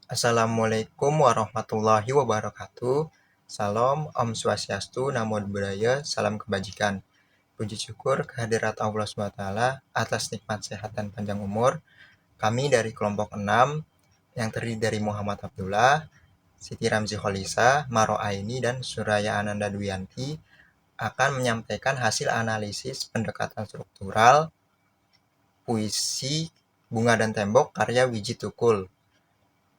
Assalamualaikum warahmatullahi wabarakatuh. Salam, Om Swastiastu, Namo Buddhaya, salam kebajikan. Puji syukur kehadirat Allah SWT atas nikmat sehat dan panjang umur. Kami dari kelompok 6 yang terdiri dari Muhammad Abdullah, Siti Ramzi Kholisa, Maro Aini, dan Suraya Ananda Dwiyanti akan menyampaikan hasil analisis pendekatan struktural puisi Bunga dan Tembok karya Wiji Tukul,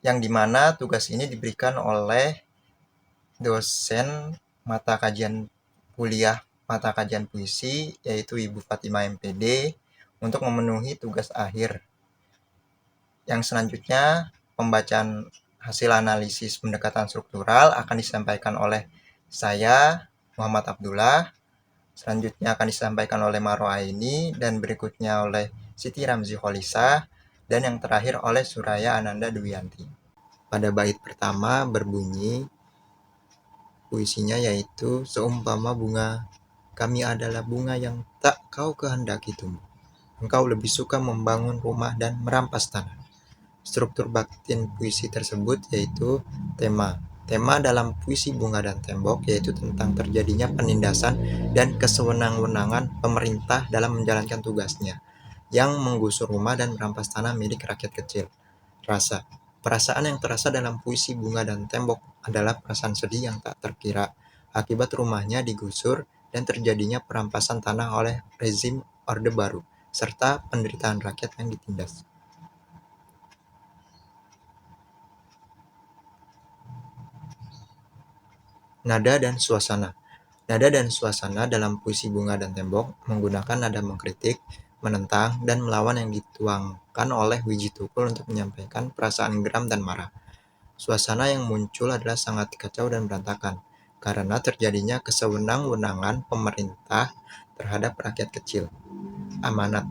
yang dimana tugas ini diberikan oleh dosen mata kajian kuliah mata kajian puisi, yaitu Ibu Fatimah MPD, untuk memenuhi tugas akhir. Yang selanjutnya, pembacaan hasil analisis pendekatan struktural akan disampaikan oleh saya, Muhammad Abdullah, selanjutnya akan disampaikan oleh Maro Aini, dan berikutnya oleh Siti Ramzi Kholisa, dan yang terakhir oleh Suraya Ananda Dwiyanti. Pada bait pertama berbunyi, puisinya yaitu seumpama bunga, kami adalah bunga yang tak kau kehendaki tumbuh. Engkau lebih suka membangun rumah dan merampas tanah. Struktur batin puisi tersebut yaitu tema. Tema dalam puisi Bunga dan Tembok yaitu tentang terjadinya penindasan dan kesewenang-wenangan pemerintah dalam menjalankan tugasnya, yang menggusur rumah dan merampas tanah milik rakyat kecil. Rasa. Perasaan yang terasa dalam puisi Bunga dan Tembok adalah perasaan sedih yang tak terkira akibat rumahnya digusur dan terjadinya perampasan tanah oleh rezim Orde Baru, serta penderitaan rakyat yang ditindas. Nada dan suasana. Nada dan suasana dalam puisi Bunga dan Tembok menggunakan nada mengkritik, menentang, dan melawan yang dituangkan oleh Wiji Tukul untuk menyampaikan perasaan geram dan marah. Suasana yang muncul adalah sangat kacau dan berantakan, karena terjadinya kesewenang-wenangan pemerintah terhadap rakyat kecil. Amanat.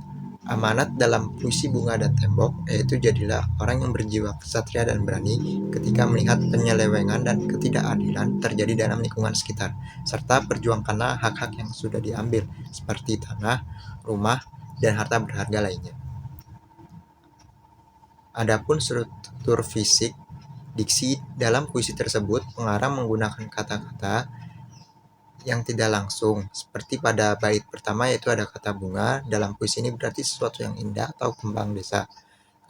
Amanat dalam puisi Bunga dan Tembok yaitu jadilah orang yang berjiwa kesatria dan berani ketika melihat penyelewengan dan ketidakadilan terjadi dalam lingkungan sekitar, serta perjuangkanlah hak-hak yang sudah diambil seperti tanah, rumah, dan harta berharga lainnya. Adapun struktur fisik diksi dalam puisi tersebut, pengarang menggunakan kata-kata yang tidak langsung, seperti pada bait pertama yaitu ada kata bunga. Dalam puisi ini berarti sesuatu yang indah atau kembang desa.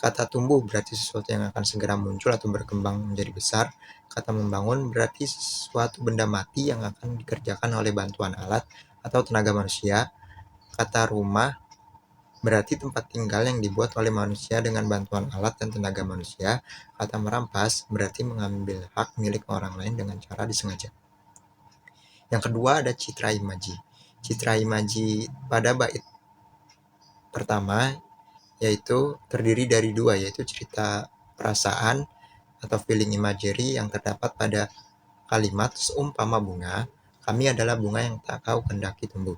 Kata tumbuh berarti sesuatu yang akan segera muncul atau berkembang menjadi besar. Kata membangun berarti sesuatu benda mati yang akan dikerjakan oleh bantuan alat atau tenaga manusia. Kata rumah berarti tempat tinggal yang dibuat oleh manusia dengan bantuan alat dan tenaga manusia. Kata merampas berarti mengambil hak milik orang lain dengan cara disengaja. Yang kedua ada citra imaji. Citra imaji pada bait pertama yaitu terdiri dari dua, yaitu cerita perasaan atau feeling imagery yang terdapat pada kalimat seumpama bunga, kami adalah bunga yang tak kau kehendaki tumbuh.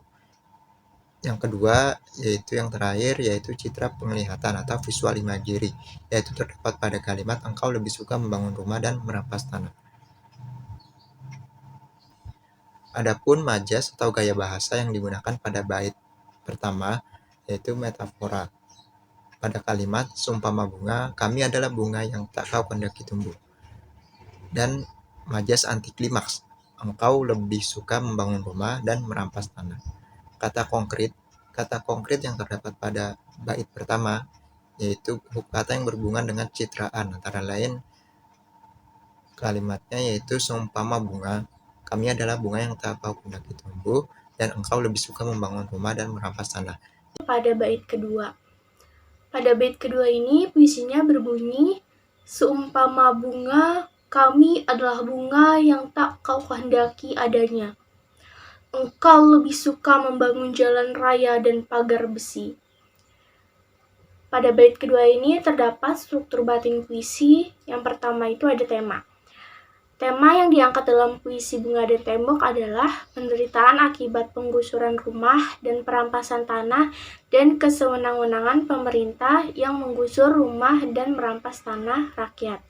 Yang kedua yaitu yang terakhir yaitu citra penglihatan atau visual imagery, yaitu terdapat pada kalimat engkau lebih suka membangun rumah dan merampas tanah. Adapun majas atau gaya bahasa yang digunakan pada bait pertama yaitu metafora. Pada kalimat seumpama bunga, kami adalah bunga yang tak kau kehendaki tumbuh. Dan majas anti klimaks, engkau lebih suka membangun rumah dan merampas tanah. Kata konkret yang terdapat pada bait pertama yaitu kata yang berhubungan dengan citraan, antara lain kalimatnya yaitu seumpama bunga, kami adalah bunga yang tak kau kehendaki tumbuh, dan engkau lebih suka membangun rumah dan merampas tanah. Pada bait kedua. Pada bait kedua ini puisinya berbunyi, seumpama bunga, kami adalah bunga yang tak kau kehendaki adanya. Engkau lebih suka membangun jalan raya dan pagar besi. Pada bait kedua ini terdapat struktur batin puisi. Yang pertama itu ada tema. Tema yang diangkat dalam puisi Bunga dan Tembok adalah penderitaan akibat penggusuran rumah dan perampasan tanah dan kesewenang-wenangan pemerintah yang menggusur rumah dan merampas tanah rakyat.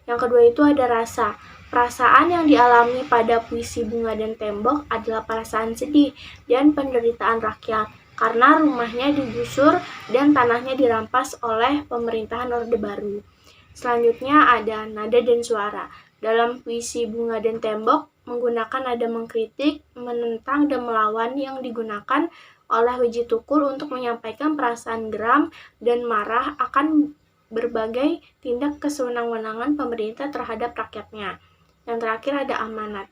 Yang kedua itu ada rasa. Perasaan yang dialami pada puisi Bunga dan Tembok adalah perasaan sedih dan penderitaan rakyat karena rumahnya digusur dan tanahnya dirampas oleh pemerintahan Orde Baru. Selanjutnya ada nada dan suara. Dalam puisi Bunga dan Tembok, menggunakan nada mengkritik, menentang, dan melawan yang digunakan oleh Wiji Tukur untuk menyampaikan perasaan geram dan marah akan berbagai tindak kesewenang-wenangan pemerintah terhadap rakyatnya. Yang terakhir ada amanat.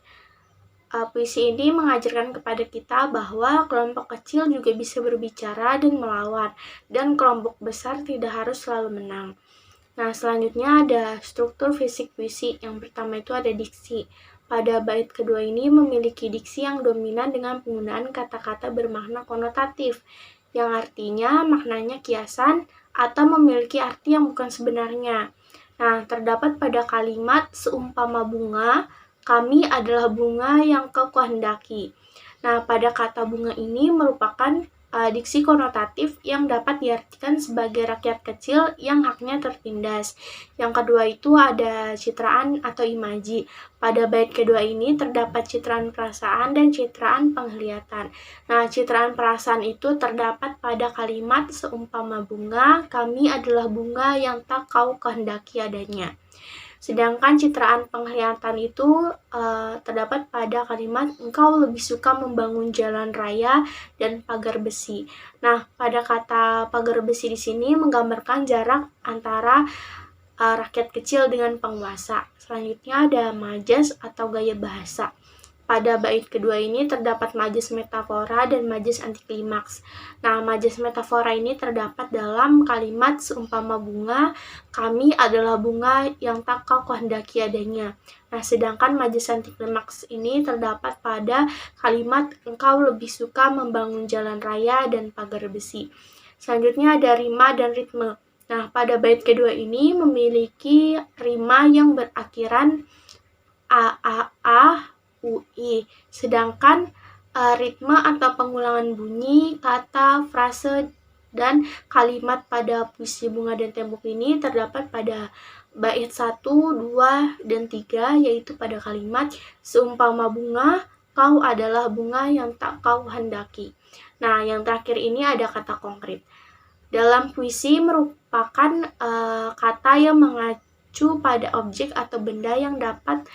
Puisi ini mengajarkan kepada kita bahwa kelompok kecil juga bisa berbicara dan melawan, dan kelompok besar tidak harus selalu menang. Nah, selanjutnya ada struktur fisik puisi. Yang pertama itu ada diksi. Pada bait kedua ini memiliki diksi yang dominan dengan penggunaan kata-kata bermakna konotatif, yang artinya maknanya kiasan atau memiliki arti yang bukan sebenarnya. Nah, terdapat pada kalimat seumpama bunga, kami adalah bunga yang kau kehendaki. Nah, pada kata bunga ini merupakan diksi konotatif yang dapat diartikan sebagai rakyat kecil yang haknya tertindas. Yang kedua itu ada citraan atau imaji. Pada bait kedua ini terdapat citraan perasaan dan citraan penglihatan. Nah, citraan perasaan itu terdapat pada kalimat seumpama bunga, kami adalah bunga yang tak kau kehendaki adanya. Sedangkan citraan penglihatan itu terdapat pada kalimat engkau lebih suka membangun jalan raya dan pagar besi. Nah, pada kata pagar besi di sini menggambarkan jarak antara rakyat kecil dengan penguasa. Selanjutnya ada majas atau gaya bahasa. Pada bait kedua ini terdapat majas metafora dan majas antiklimaks. Nah, majas metafora ini terdapat dalam kalimat seumpama bunga, kami adalah bunga yang tak kau kehendaki adanya. Nah, sedangkan majas antiklimaks ini terdapat pada kalimat engkau lebih suka membangun jalan raya dan pagar besi. Selanjutnya ada rima dan ritme. Nah, pada bait kedua ini memiliki rima yang berakhiran a, UI. Sedangkan ritme atau pengulangan bunyi, kata, frase, dan kalimat pada puisi Bunga dan Tembok ini terdapat pada bait 1, 2, dan 3, yaitu pada kalimat seumpama bunga, kau adalah bunga yang tak kau hendaki. Nah, yang terakhir ini ada kata konkret. Dalam puisi merupakan kata yang mengacu pada objek atau benda yang dapat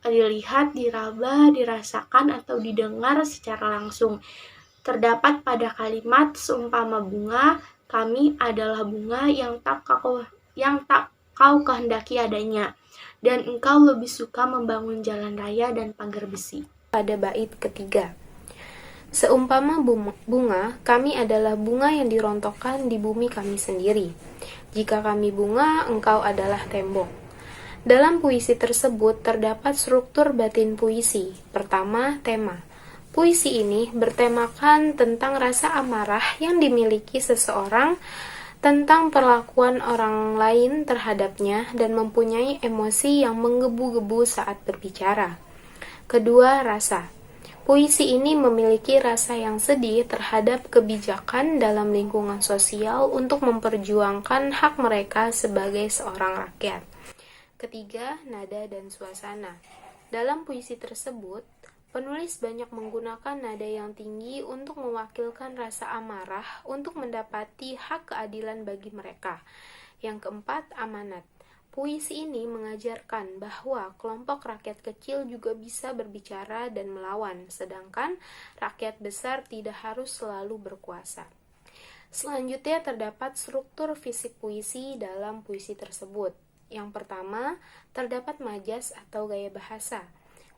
dilihat, diraba, dirasakan, atau didengar secara langsung. Terdapat pada kalimat seumpama bunga, kami adalah bunga yang tak kau kehendaki adanya, dan engkau lebih suka membangun jalan raya dan pagar besi. Pada bait ketiga, seumpama bunga, kami adalah bunga yang dirontokkan di bumi kami sendiri. Jika kami bunga, engkau adalah tembok. Dalam puisi tersebut terdapat struktur batin puisi. Pertama, tema. Puisi ini bertemakan tentang rasa amarah yang dimiliki seseorang tentang perlakuan orang lain terhadapnya dan mempunyai emosi yang menggebu-gebu saat berbicara. Kedua, rasa. Puisi ini memiliki rasa yang sedih terhadap kebijakan dalam lingkungan sosial untuk memperjuangkan hak mereka sebagai seorang rakyat. Ketiga, nada dan suasana. Dalam puisi tersebut, penulis banyak menggunakan nada yang tinggi untuk mewakilkan rasa amarah untuk mendapati hak keadilan bagi mereka. Yang keempat, amanat. Puisi ini mengajarkan bahwa kelompok rakyat kecil juga bisa berbicara dan melawan, sedangkan rakyat besar tidak harus selalu berkuasa. Selanjutnya terdapat struktur fisik puisi dalam puisi tersebut. Yang pertama, terdapat majas atau gaya bahasa.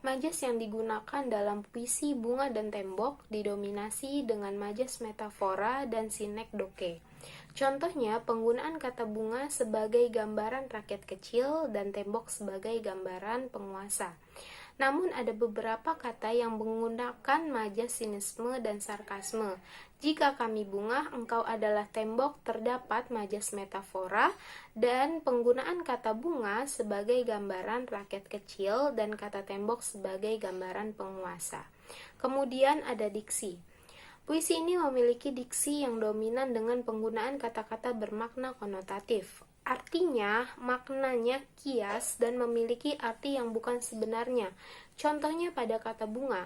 Majas yang digunakan dalam puisi Bunga dan Tembok didominasi dengan majas metafora dan sinekdoke. Contohnya, penggunaan kata bunga sebagai gambaran rakyat kecil dan tembok sebagai gambaran penguasa. Namun ada beberapa kata yang menggunakan majas sinisme dan sarkasme. Jika kami bunga, engkau adalah tembok, terdapat majas metafora dan penggunaan kata bunga sebagai gambaran rakyat kecil dan kata tembok sebagai gambaran penguasa. Kemudian ada diksi. Puisi ini memiliki diksi yang dominan dengan penggunaan kata-kata bermakna konotatif. Artinya, maknanya kias dan memiliki arti yang bukan sebenarnya. Contohnya pada kata bunga,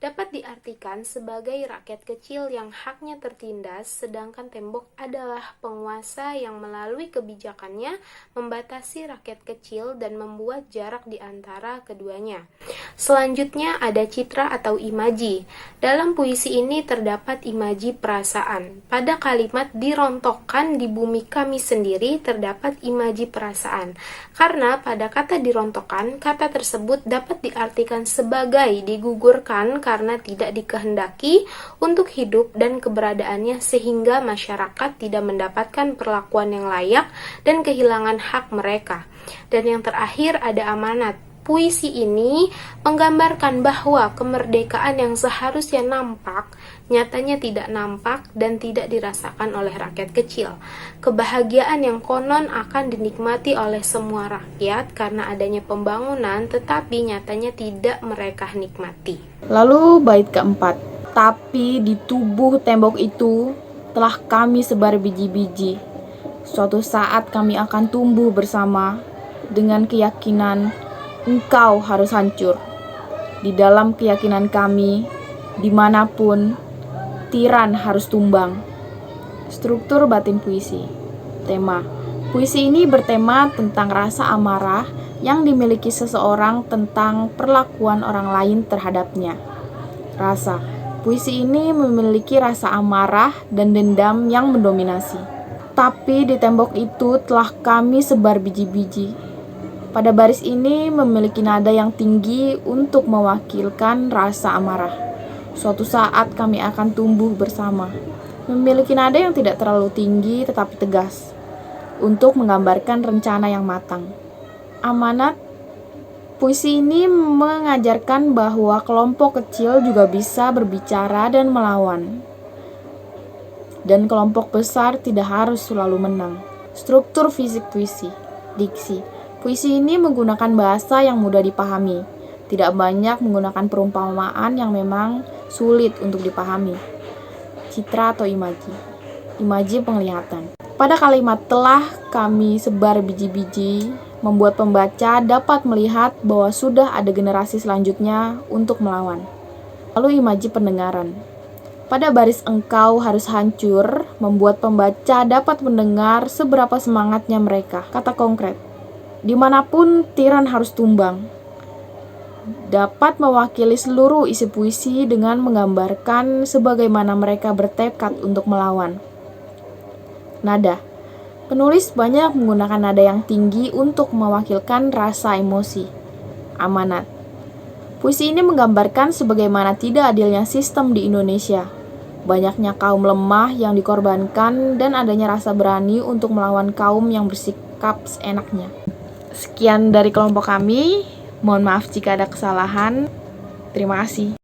dapat diartikan sebagai rakyat kecil yang haknya tertindas, sedangkan tembok adalah penguasa yang melalui kebijakannya membatasi rakyat kecil dan membuat jarak di antara keduanya. Selanjutnya ada citra atau imaji. Dalam puisi ini terdapat imaji perasaan. Pada kalimat dirontokkan di bumi kami sendiri terdapat imaji perasaan. Karena pada kata dirontokkan, kata tersebut dapat diartikan sebagai digugurkan karena tidak dikehendaki untuk hidup dan keberadaannya sehingga masyarakat tidak mendapatkan perlakuan yang layak dan kehilangan hak mereka. Dan yang terakhir ada amanat. Puisi ini menggambarkan bahwa kemerdekaan yang seharusnya nampak, nyatanya tidak nampak dan tidak dirasakan oleh rakyat kecil. Kebahagiaan yang konon akan dinikmati oleh semua rakyat karena adanya pembangunan, tetapi nyatanya tidak mereka nikmati. Lalu bait keempat, tapi di tubuh tembok itu telah kami sebar biji-biji. Suatu saat kami akan tumbuh bersama dengan keyakinan engkau harus hancur. Di dalam keyakinan kami, dimanapun, tiran harus tumbang. Struktur batin puisi. Tema. Puisi ini bertema tentang rasa amarah yang dimiliki seseorang tentang perlakuan orang lain terhadapnya. Rasa. Puisi ini memiliki rasa amarah dan dendam yang mendominasi. Tapi di tembok itu telah kami sebar biji-biji. Pada baris ini memiliki nada yang tinggi untuk mewakilkan rasa amarah. Suatu saat kami akan tumbuh bersama. Memiliki nada yang tidak terlalu tinggi tetapi tegas untuk menggambarkan rencana yang matang. Amanat. Puisi ini mengajarkan bahwa kelompok kecil juga bisa berbicara dan melawan. Dan kelompok besar tidak harus selalu menang. Struktur fisik puisi. Diksi. Puisi ini menggunakan bahasa yang mudah dipahami, tidak banyak menggunakan perumpamaan yang memang sulit untuk dipahami. Citra atau imaji. Imaji penglihatan. Pada kalimat telah kami sebar biji-biji, membuat pembaca dapat melihat bahwa sudah ada generasi selanjutnya untuk melawan. Lalu imaji pendengaran. Pada baris engkau harus hancur, membuat pembaca dapat mendengar seberapa semangatnya mereka. Kata konkret. Dimanapun tiran harus tumbang, dapat mewakili seluruh isi puisi dengan menggambarkan sebagaimana mereka bertekad untuk melawan. Nada. Penulis banyak menggunakan nada yang tinggi untuk mewakilkan rasa emosi. Amanat. Puisi ini menggambarkan sebagaimana tidak adilnya sistem di Indonesia. Banyaknya kaum lemah yang dikorbankan dan adanya rasa berani untuk melawan kaum yang bersikap seenaknya. Sekian dari kelompok kami. Mohon maaf jika ada kesalahan. Terima kasih.